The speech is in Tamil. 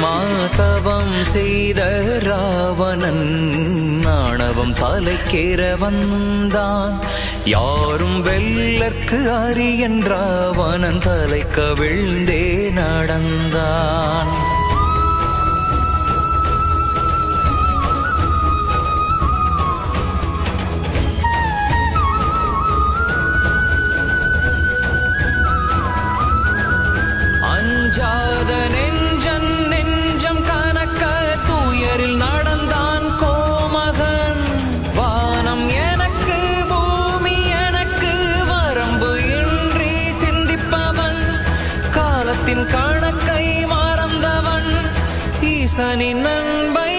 மாதவம் செய்த ராவணன் ஆணவம் தலைக்கேற வந்தான். யாரும் வெல்லற்கு அரியன் ராவணன் தலை கவிழ்ந்தே நடந்தான். அஞ்சாத நெஞ்சன் நெஞ்சம் கனக்க துயரில் நடந்தான் கோமகன். வானம் எனக்கு பூமி எனக்கு வரம்பு இன்றி சிந்திப்பவன். காலத்தின் கணக்கை மறந்தவன் ஈசனின் அன்பை